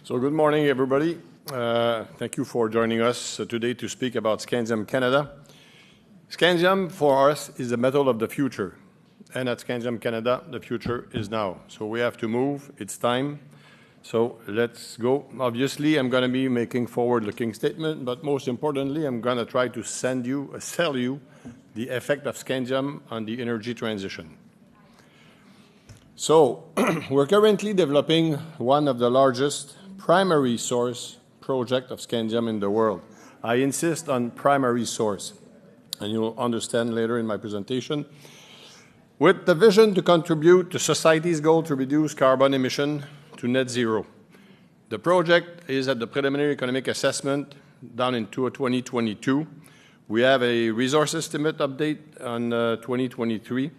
So good morning, everybody. Thank you for joining us today to speak about Scandium Canada. Scandium, for us, is the metal of the future. And at Scandium Canada, the future is now. So we have to move. It's time. So let's go. Obviously, I'm going to be making forward-looking statements, but most importantly, I'm going to try to sell you the effect of Scandium on the energy transition. So we're currently developing one of the largest primary source project of scandium in the world. I insist on primary source, and you'll understand later in my presentation. With the vision to contribute to society's goal to reduce carbon emission to net zero. The project is at the preliminary economic assessment down in 2022. We have a resource estimate update on 2023,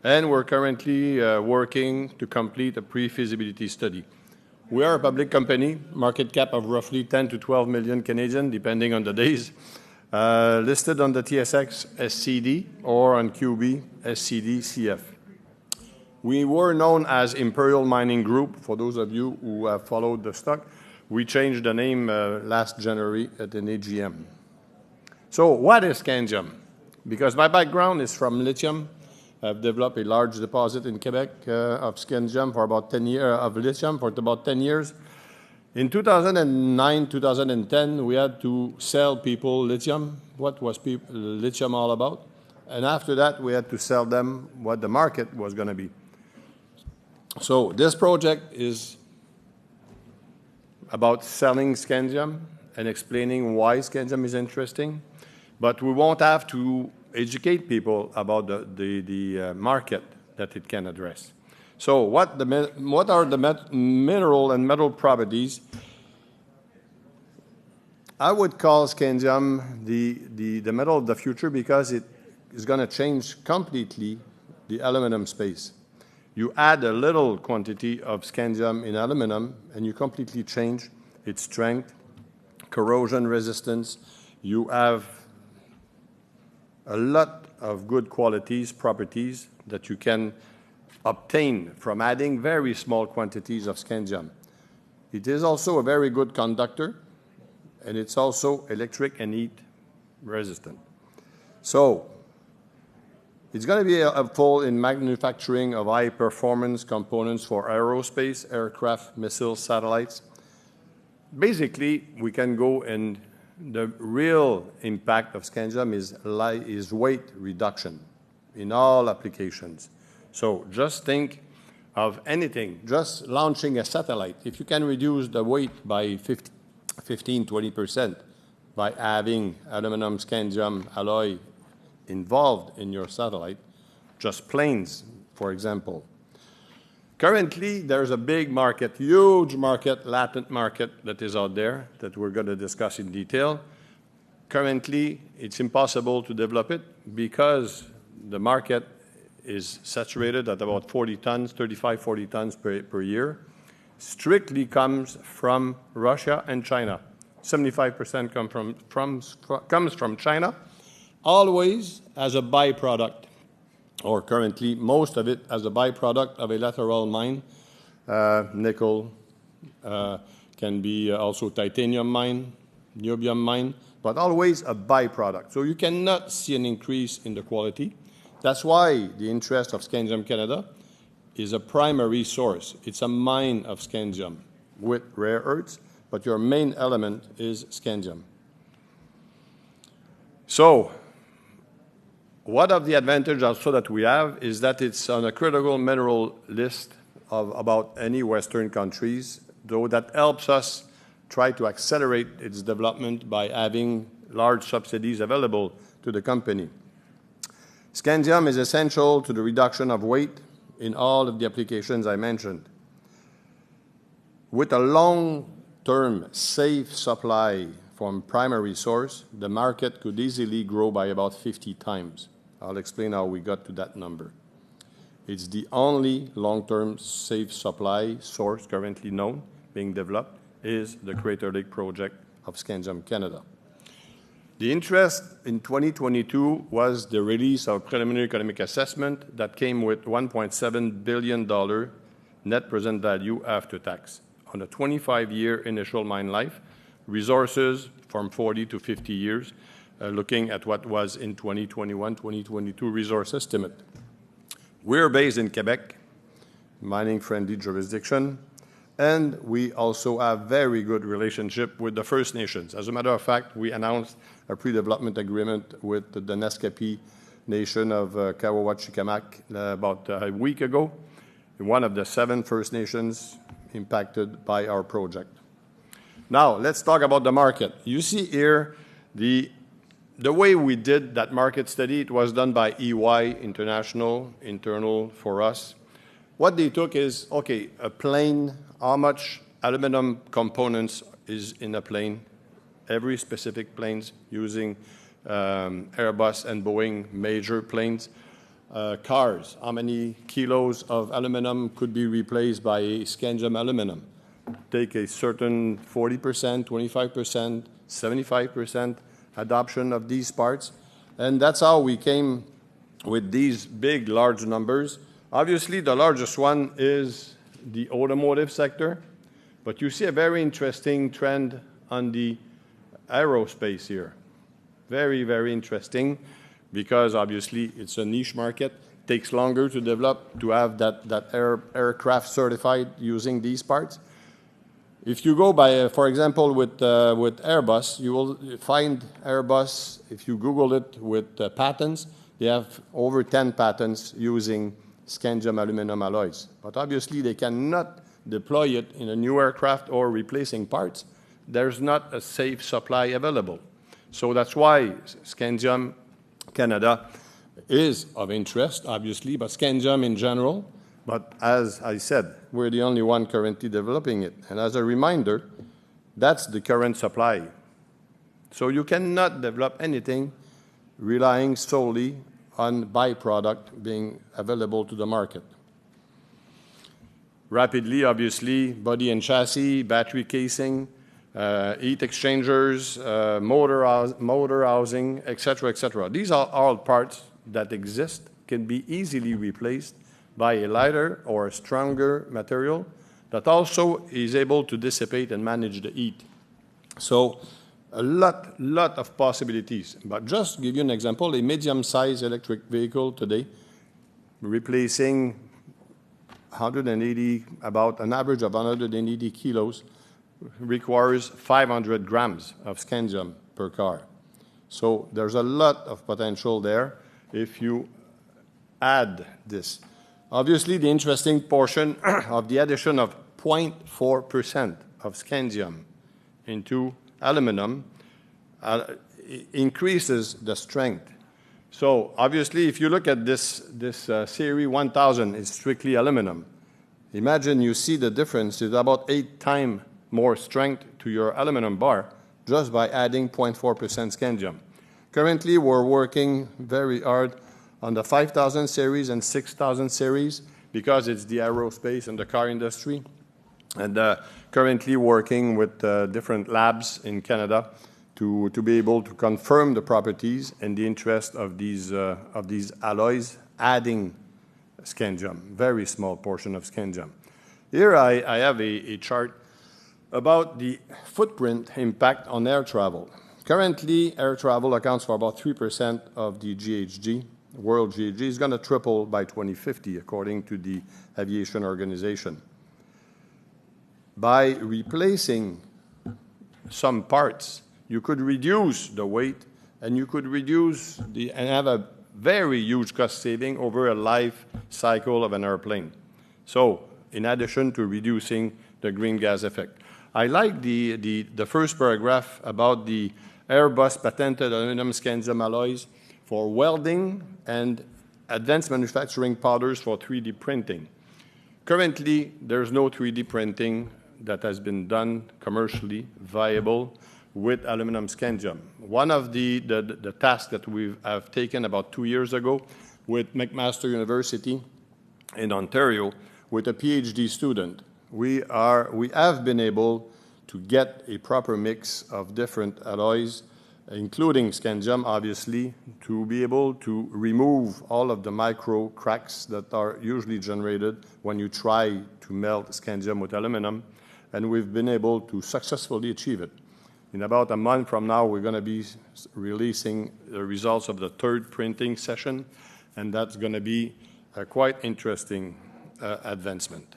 and we're currently working to complete a pre-feasibility study. We are a public company, market cap of roughly 10 to 12 million Canadian, depending on the days, listed on the TSX-SV or on QB SCD-CF. We were known as Imperial Mining Group, for those of you who have followed the stock. We changed the name last January at an AGM. So what is scandium? Because my background is from lithium. I've developed a large deposit in Quebec of scandium for about 10 years, of lithium for about 10 years. In 2009, 2010, we had to sell people lithium. What was lithium all about? And after that, we had to sell them what the market was going to be. So this project is about selling scandium and explaining why scandium is interesting. But we won't have to educate people about the market that it can address. So what are the mineral and metal properties? I would call scandium the metal of the future because it is going to change completely the aluminum space. You add a little quantity of scandium in aluminum and you completely change its strength, corrosion resistance. You have a lot of good qualities, properties that you can obtain from adding very small quantities of scandium. It is also a very good conductor, and it's also electric and heat resistant. So it's going to be helpful in manufacturing of high-performance components for aerospace, aircraft, missiles, satellites. Basically, we can go and the real impact of scandium is weight reduction in all applications. So just think of anything, just launching a satellite. If you can reduce the weight by 15–20% by having aluminum scandium alloy involved in your satellite, just planes, for example. Currently, there's a big market, huge market, latent market that is out there that we're going to discuss in detail. Currently, it's impossible to develop it because the market is saturated at about 40 tons, 35, 40 tons per year. Strictly comes from Russia and China. 75% comes from China, always as a byproduct, or currently most of it as a byproduct of a lateral mine. Nickel, can be also titanium mine, niobium mine, but always a byproduct. So you cannot see an increase in the quality. That's why the interest of Scandium Canada is a primary source. It's a mine of scandium with rare earths, but your main element is scandium. So one of the advantages also that we have is that it's on a critical mineral list of about any Western countries, though that helps us try to accelerate its development by having large subsidies available to the company. Scandium is essential to the reduction of weight in all of the applications I mentioned. With a long-term safe supply from primary source, the market could easily grow by about 50 times. I'll explain how we got to that number. It's the only long-term safe supply source currently known, being developed, is the Crater Lake project of Scandium Canada. The interest in 2022 was the release of preliminary economic assessment that came with $1.7 billion net present value after tax on a 25-year initial mine life, resources from 40 to 50 years, looking at what was in 2021, 2022 resource estimate. We're based in Quebec, mining-friendly jurisdiction, and we also have very good relationship with the First Nations. As a matter of fact, we announced a pre-development agreement with the Naskapi Nation of Kawawachikamak about a week ago, one of the 7 First Nations impacted by our project. Now, let's talk about the market. You see here the way we did that market study. It was done by EY International, internal for us. What they took is, okay, a plane, how much aluminum components is in a plane, every specific planes using Airbus and Boeing major planes. Cars, how many kilos of aluminum could be replaced by scandium aluminum? Take a certain 40%, 25%, 75% adoption of these parts. And that's how we came with these big, large numbers. Obviously, the largest one is the automotive sector, but you see a very interesting trend on the aerospace here. Very, very interesting, because obviously it's a niche market. It takes longer to develop, to have that aircraft certified using these parts. If you go by, for example, with Airbus, you will find Airbus, if you Google it with patents, they have over 10 patents using scandium aluminum alloys. But obviously, they cannot deploy it in a new aircraft or replacing parts. There's not a safe supply available. So that's why Scandium Canada is of interest, obviously, but scandium in general. But as I said, we're the only one currently developing it. And as a reminder, that's the current supply. So you cannot develop anything relying solely on byproduct being available to the market. Rapidly, obviously, body and chassis, battery casing, heat exchangers, motor housing, etc., etc. These are all parts that exist, can be easily replaced by a lighter or a stronger material that also is able to dissipate and manage the heat. So a lot of possibilities. But just to give you an example, a medium-sized electric vehicle today, replacing 180, about an average of 180 kilos, requires 500 grams of scandium per car. So there's a lot of potential there if you add this. Obviously, the interesting portion of the addition of 0.4% of scandium into aluminum increases the strength. So obviously, if you look at this Series 1000, it's strictly aluminum. Imagine you see the difference is about 8 times more strength to your aluminum bar just by adding 0.4% scandium. Currently, we're working very hard on the 5000 series and 6000 series because it's the aerospace and the car industry. And currently working with different labs in Canada to be able to confirm the properties and the interest of these alloys, adding scandium, very small portion of scandium. Here I have a chart about the footprint impact on air travel. Currently, air travel accounts for about 3% of the GHG. World GHG is going to triple by 2050, according to the Aviation Organization. By replacing some parts, you could reduce the weight, and you could reduce and have a very huge cost saving over a life cycle of an airplane. So, in addition to reducing the green gas effect. I like the first paragraph about the Airbus patented aluminum scandium alloys for welding and advanced manufacturing powders for 3D printing. Currently, there's no 3D printing that has been done commercially viable with aluminum scandium. One of the tasks that we have taken about 2 years ago with McMaster University in Ontario with a PhD student, we have been able to get a proper mix of different alloys, including scandium, obviously, to be able to remove all of the micro cracks that are usually generated when you try to melt scandium with aluminum, and we've been able to successfully achieve it. In about a month from now, we're going to be releasing the results of the third printing session, and that's going to be a quite interesting advancement.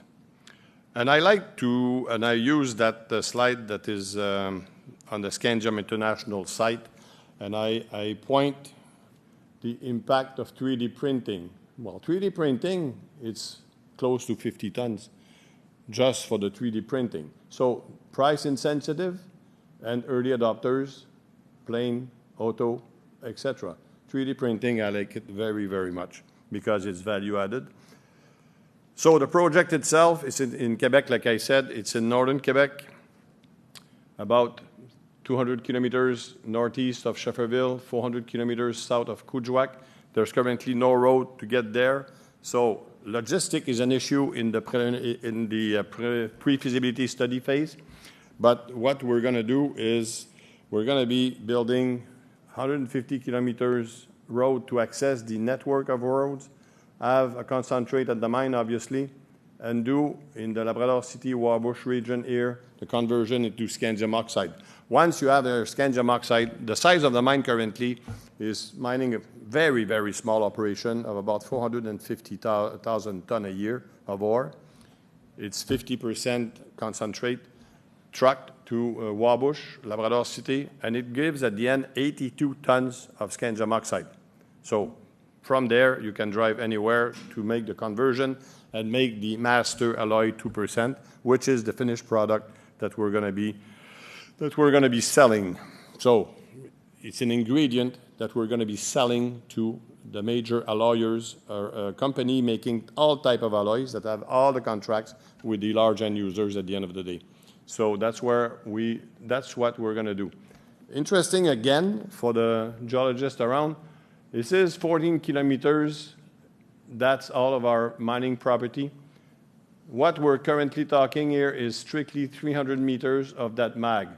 And I like to, and I use that slide that is on the Scandium International site, and I point the impact of 3D printing. Well, 3D printing, it's close to 50 tons just for the 3D printing. So price insensitive and early adopters, plain, auto, etc. 3D printing, I like it very, very much because it's value added. So the project itself is in Quebec, like I said. It's in northern Quebec, about 200 kilometers northeast of Schefferville, 400 kilometers south of Coudjouac. There's currently no road to get there. So logistic is an issue in the pre-feasibility study phase. But what we're going to do is we're going to be building 150 kilometers road to access the network of roads, have a concentrate at the mine, obviously, and do in the Labrador City, Wabush region here, the conversion into scandium oxide. Once you have a scandium oxide, the size of the mine currently is mining a very, very small operation of about 450,000 tons a year of ore. It's 50% concentrate trucked to Wabush, Labrador City, and it gives at the end 82 tons of scandium oxide. So from there, you can drive anywhere to make the conversion and make the master alloy 2%, which is the finished product that we're going to be selling. So it's an ingredient that we're going to be selling to the major alloyers, or a company making all type of alloys that have all the contracts with the large end users at the end of the day. So that's what we're going to do. Interesting again for the geologists around. This is 14 kilometers. That's all of our mining property. What we're currently talking here is strictly 300 meters of that mag.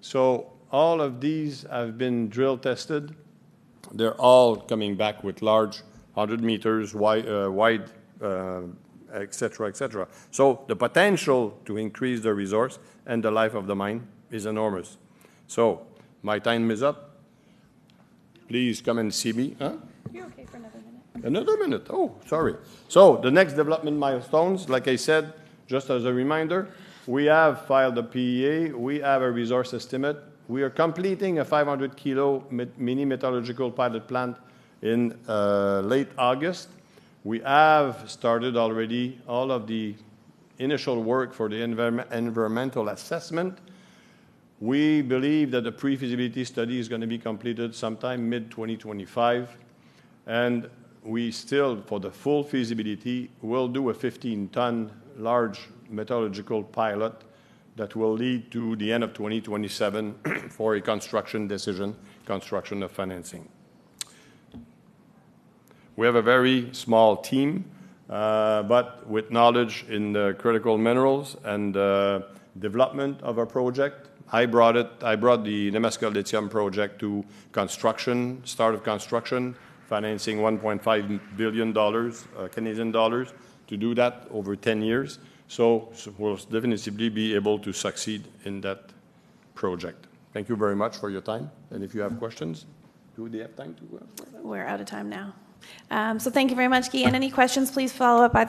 So all of these have been drill tested. They're all coming back with large 100 meters wide, et cetera, et cetera. So the potential to increase the resource and the life of the mine is enormous. So my time is up. Please come and see me. Huh? You're okay for another minute. Another minute. Oh, sorry. So the next development milestones, like I said, just as a reminder, we have filed a PEA. We have a resource estimate. We are completing a 500-kilo mini metallurgical pilot plant in late August. We have started already all of the initial work for the environmental assessment. We believe that the pre-feasibility study is going to be completed sometime mid-2025. And we still, for the full feasibility, will do a 15-ton large metallurgical pilot that will lead to the end of 2027 for a construction decision, construction of financing. We have a very small team, but with knowledge in the critical minerals and development of our project. I brought the Nemaska Lithium project to construction, start of construction, financing $1.5 billion Canadian dollars to do that over 10 years. So we'll definitely be able to succeed in that project. Thank you very much for your time. And if you have questions, do we have time to? We're out of time now. So thank you very much, Guy. And any questions, please follow up either